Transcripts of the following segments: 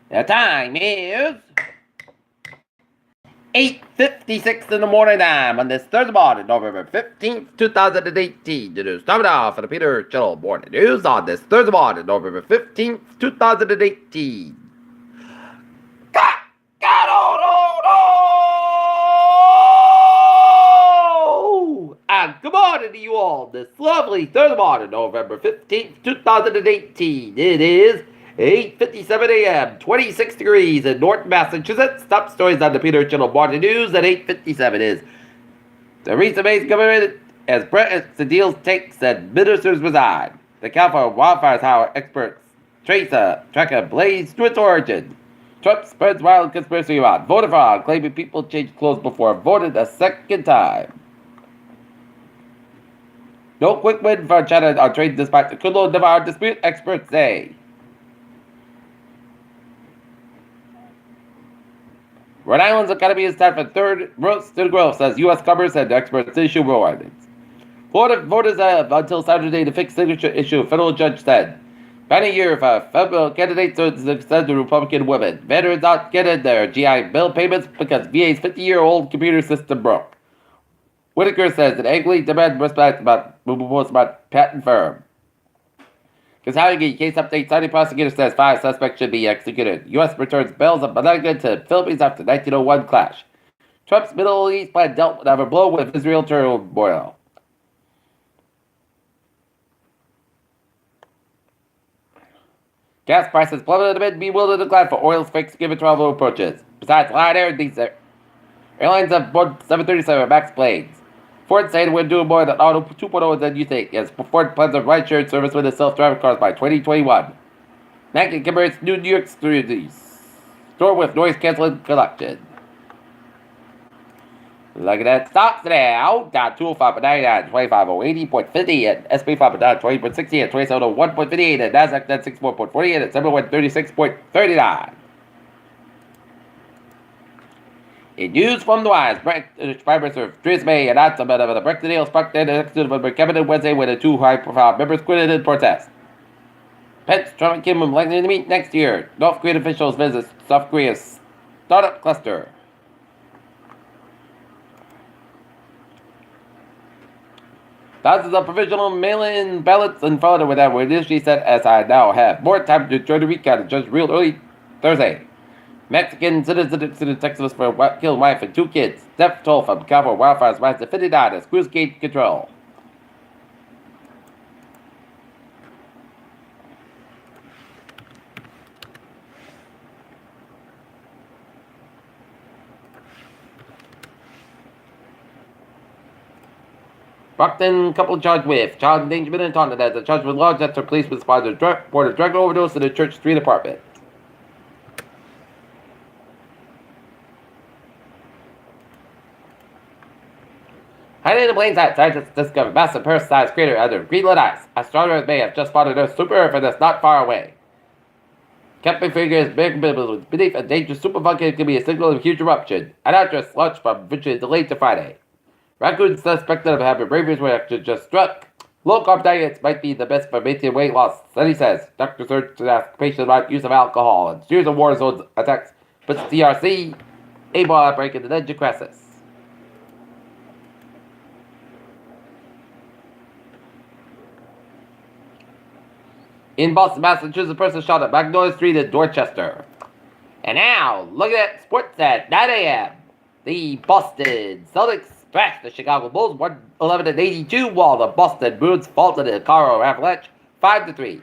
The time is 8:56 in the morning time on this Thursday morning, November 15th, 2018. It is time now for the Peter Channel Morning News on this Thursday morning, November 15th, 2018. And good morning to you all this lovely Thursday morning, November 15th, 2018. It is 8:57 a.m., 26 degrees in Norton, Massachusetts. Top stories on the Peter Channel Morning News at 8:57 is the recent Mason government as Brett deals takes and ministers resign. The California wildfires, how experts track a blaze to its origin. Trump spreads wild conspiracy about voter fraud, claiming people changed clothes before voted a second time. No quick win for China on trade despite the Kudlow Navarre dispute, experts say. Rhode Island's economy is set for third growth, says U.S. Commerce and experts issue warnings. Florida voters have until Saturday to fix signature issue, federal judge said. Banning year for federal candidates to extend to Republican women. Veterans not getting their GI Bill payments because VA's 50-year-old computer system broke. Whitaker says that angrily demand respect about patent firm. Kentucky case update. Saudi prosecutor says 5 suspects should be executed. U.S. returns bails of Malaga to Philippines after 1901 clash. Trump's Middle East plan dealt with a blow with Israel turmoil. Gas prices plummeted amid bewildered decline for oil's fixed given travel approaches. Besides, Lion Air, these airlines have Boeing 737 MAX planes. Ford saying we're doing more than Auto 2.0 than you think, as Ford plans a ride-sharing service with its self-driving cars by 2021. Nike converts New York store with noise-canceling collection. Look at that. Stocks now. Down 205.99, 25.080.50, and SP 5 down 20.60 and 27.01.58, and NASDAQ down 64.48 and 7136.39. In news from the wires, Prime Minister Theresa May announced about the Brexit deal sparked the executive of the cabinet Wednesday when the two high-profile members quitted in protest. Pence, Trump, and Kim are likely to meet next year. North Korean officials visit South Korea's startup cluster. Thousands of provisional mail-in ballots in Florida were initially set as I now have more time to join the recount and judge real early Thursday. Mexican citizen in Texas for killed wife and 2 kids. Death toll from California wildfires rises to 59 as cruise gate control. Brockton couple charged with child endangerment and taunted as a charge with large after police responded to report a drug overdose in a Church Street apartment. Hiding in the plain sight, scientists discovered massive Earth-sized crater under Greenland ice. Astronomers may have just spotted a super Earth that's not far away. Captain figures big beneath a dangerous supervolcano could be a signal of huge eruption. An actress launched from virtually delayed to Friday. Raccoons suspected of having rabies reaction just struck. Low-carb diets might be the best for maintaining weight loss, study says. Doctors urge to ask patients about use of alcohol and series of war zones attacks, but CRC, Ebola outbreak, and the Ninja crisis. In Boston, Massachusetts, a person shot at Magnolia Street in Dorchester. And now, look at that sports at 9 a.m. The Boston Celtics thrashed the Chicago Bulls 111-82, while the Boston Bruins faltered the Colorado Avalanche 5-3.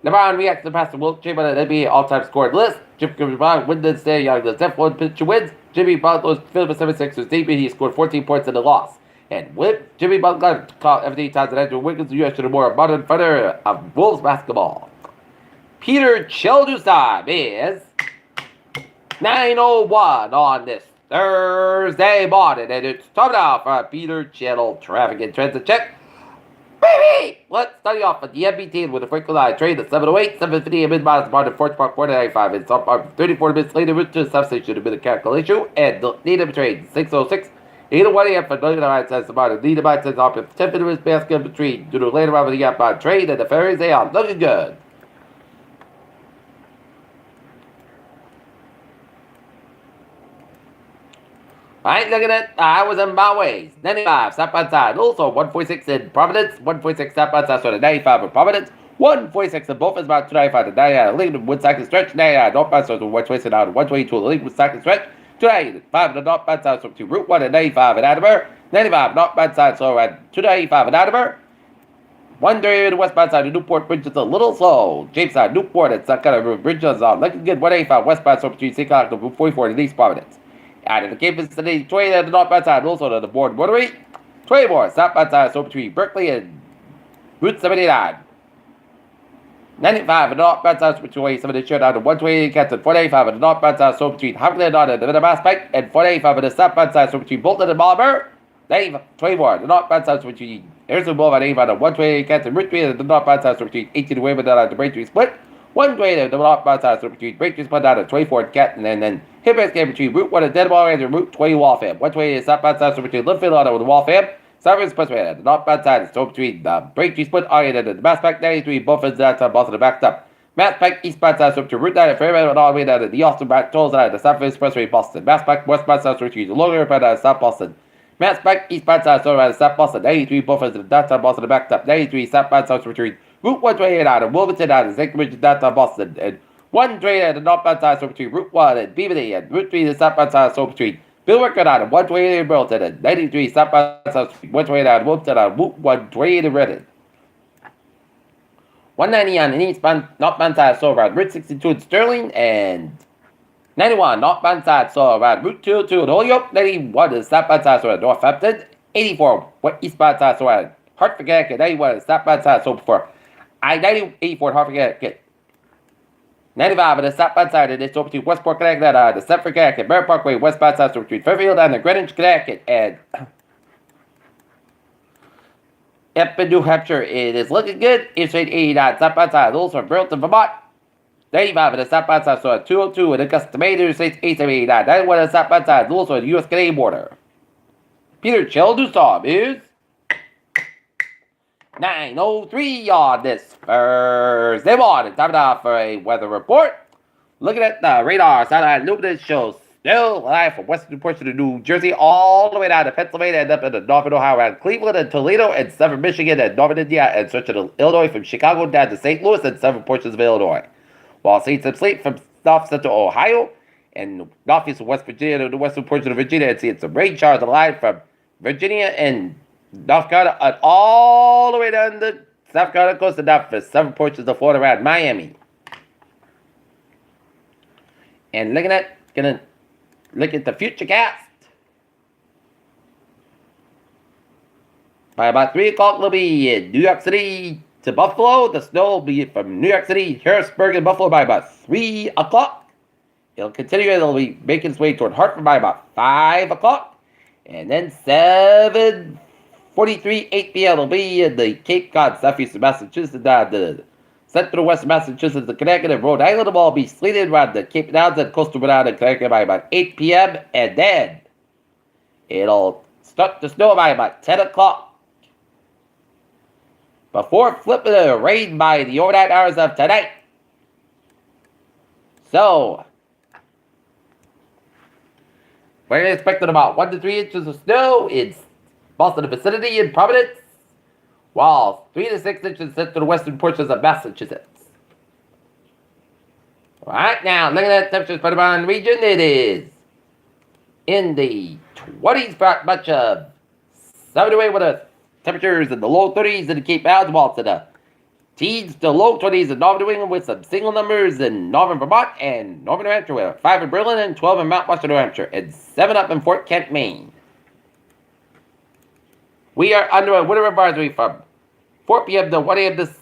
LeBron reacts to Pastor Wilt Chamberlain at NBA all-time scoring list. Jim Brown wins Stay Young. The F1 pitcher wins. Jimmy Butler's Philadelphia 76ers debut. He scored 14 points in the loss. And with Jimmy Butler caught 17 times and Andrew Wiggins, the U.S. should have more modern fighter of Wolves basketball. Peter Children's time is 9:01 on this Thursday morning, and it's time now for Peter Channel Traffic and Transit Check. Baby! Let's start off with the MBT with a Franklin Line train at 7:08, 7:50 a mid-miles bound at Fort Park 495, and some 34 minutes later, route to the substation to be the calculation, and the Needham train 6:06. 8:01 a.m. for Northern Alliance says about Needham Line says off 10 minutes basket between due to later on with the outbound train and the ferries. They are looking good. Alright, look at it. I was in my ways. 95, step outside. Also, 146 in Providence. 146 step outside, so the 95 in Providence. 146 in both is about 295 to 99. Leading with second stretch. 99, don't pass over 126 out. 122, leading with second stretch. 295 to not bad side, so to Route 1 at 95 at Atterbury. 95, not bad side, so at 295 at Atterbury. 130 to westbound side of Newport Bridge is a little slow. James side, Newport, it's that kind of bridge is on. Looking good, 185 westbound, so between 6 o'clock to 44 in East Providence. And in the Cape City, 20 at the northbound side, also to the board rotary. 24 southbound side, so between Berkeley and Route 79. 95 at the northbound side, so between 70 share down to 128 Canton. 485 at the northbound side, so between Humphrey and Norton, the Middle Mass Bank. And 485 at the southbound side, so between Bolton and Marlborough. 24 at the northbound side, so between Harrison Boulevard, 85 at 128 Canton. Route 3 at the northbound side, so between 18 and Wayman down at the Braintree Split. 120 at the northbound side, so between Braintree Split down at 24 at Canton. And then Hippex came between Route 1 at Denmark and Route 20 Waltham. 120 at southbound side, so between Linfield Auto and Waltham. Southern Expressway at the northbound side, so between Braintree Split Iron and the Mass Bank. 93 Buffins that Boston and backed up. Mass Bank eastbound side, so between Route 9 and Fairmount and all the way down to the Austin Back tolls out of the South Expressway Boston. Mass Bank westbound side, so between the Logan Airport and South Boston. Mass Bank eastbound side, so around South Boston. 93 Buffins and downtown Boston and backed up. 93 southbound side, so between Route 128 out of Wilmington out of St. Richard downtown Boston. And 128 at the northbound side, so between Route 1 and Beaverly. And Route 3 the southbound side, so between Bill Rickard out of 128 in Burlington. And 93 southbound side, so 128 out of Wilmington out of Route 128 in Redden. 190 on the eastbound northbound side, so around Route 62 in Sterling. And 91 northbound side, so around Route 202 in Holyoke. 91 is southbound side, so around Northampton. 84 eastbound side, so around Hartford, Connecticut. 91 is southbound side, so before I-90, 84 in Hartford, Connecticut. 95 on the southbound side, and it's over to Westport, Connecticut, the Central Connecticut, Merritt Parkway, westbound side, so between Fairfield and the Greenwich, Connecticut. And up in New Hampshire, it is looking good. Interstate 89 southbound side, also from Burlington, Vermont. 95 on the southbound side, so at 202 in Augusta, Maine, Interstate 8789. 91 on the southbound side, also at the U.S.-Canadian border. Peter Chill Newsom is 9:03 on this Thursday morning. Time now for a weather report. Looking at the radar, satellite luminance shows snow alive from western portion of New Jersey all the way down to Pennsylvania and up into northern Ohio and Cleveland and Toledo and southern Michigan and northern Indiana and central Illinois from Chicago down to St. Louis and southern portions of Illinois. While seeing some sleep from north central Ohio and northeast of West Virginia to the western portion of Virginia and seeing some rain showers alive from Virginia and North Carolina and all the way down the South Carolina coast and down for southern portions of Florida around Miami. And gonna look at the future cast. By about 3 o'clock, it'll be in New York City to Buffalo. The snow will be from New York City, Harrisburg, and Buffalo by about 3 o'clock. It'll continue. It'll be making its way toward Hartford by about 5 o'clock. And then 7:43, 8 p.m. will be in the Cape Cod, southeastern Massachusetts, the central western Massachusetts, the Connecticut, and Rhode Island will all be sleeted around the Cape Downs and coastal Rhode Island and Connecticut by about 8 p.m. And then it'll start to snow by about 10 o'clock. Before flipping to rain by the overnight hours of tonight. So we're expecting about 1 to 3 inches of snow in Boston vicinity and Providence, while 3 to 6 inches sent to the western portions of Massachusetts. Right now, looking at temperatures for the Vermont region, it is in the 20s for much of southern away with the temperatures in the low 30s in the Cape Mountains, while to the teens to low 20s in northern New England with some single numbers in northern Vermont and northern New Hampshire with 5 in Berlin and 12 in Mount Western New Hampshire and 7 up in Fort Kent, Maine. We are under a winter advisory from 4 p.m. to 1 a.m. this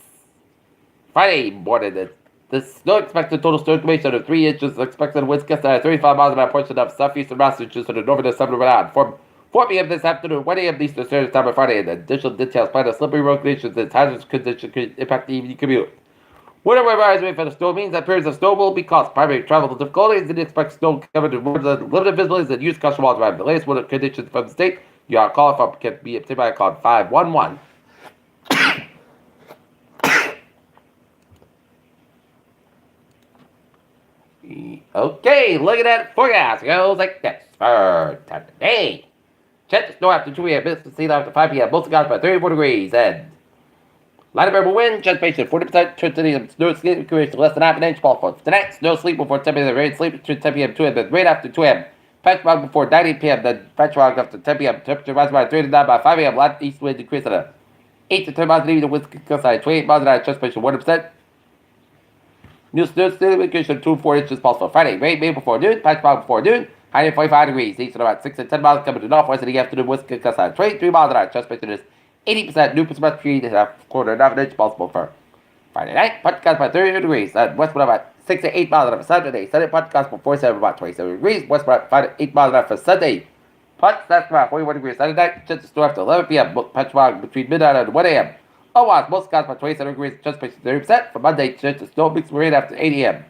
Friday morning. The snow expected total snow accumulation of 3 inches expected winds gusting at 35 miles an hour portion of southeastern Massachusetts and northern and southern Rhode Island. From 4 p.m. this afternoon, 1 a.m. Eastern Standard Time on Friday, and additional details plan of slippery road conditions and hazardous conditions could impact the evening commute. Whatever advisory for the snow means that periods of snow will be caused primary travel difficulties and expect snow covered in roads and limited visibility and use caution while driving. The latest weather conditions from the state you are calling from can be obtained by call 511. Okay, look at that forecast. It goes like this for today. Check the snow after 2 p.m. Business sea after 5 p.m. Most skies by 34 degrees. And light variable wind, anticipation 40%. Chance of snow sleep accuracy less than half an inch. Possible tonight. Snow sleep before 10 p.m. Rain sleep between 10 p.m. 2 a.m. Then rain after 2 a.m. Patch fog before 9 p.m. Then patch fog after 10 p.m. Temperature rises by 39 by 5 a.m. Light east wind decrease at a 8 to 10 miles an hour. The wind gust at 28 miles an hour. Anticipation 100%. New snow sleep accuracy 2 to 4 inches possible. Friday rain May before noon. Patch fog before noon. High 45 degrees. East at about 6 to 10 miles coming to northwest in the afternoon. West gust at 23 miles an hour. Anticipation is 80%. New percent period is a quarter and a half an inch possible for Friday night. Podcast by 30 degrees. West about 6 to 8 miles an hour for Saturday. Sunday podcast for 47 about 27 degrees. West about 5 to 8 miles an hour for Sunday. That's about 41 degrees. Saturday night. Chance of snow after 11 p.m. Patch fog between midnight and 1 a.m. Otherwise, most skies by 27 degrees. Anticipation 30%. For Monday, chance of snow mixed with rain after 8 a.m.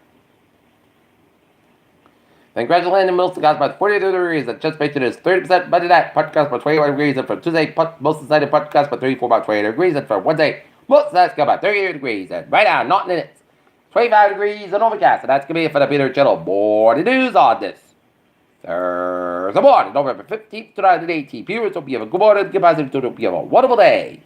Then gradual land in most skies by 42 degrees. Anticipation is 30%. Monday night, podcast by 21 degrees. And for Tuesday, most decided podcast by 34 by 28 degrees. And for Wednesday, most skies go by 38 degrees. And right now, not in it. 25 degrees and overcast. And that's going to be it for the Peter Channel morning news on this Thursday morning, November 15th, 2018. Viewers, hope you have a good morning. Goodbye, hope you have a wonderful day.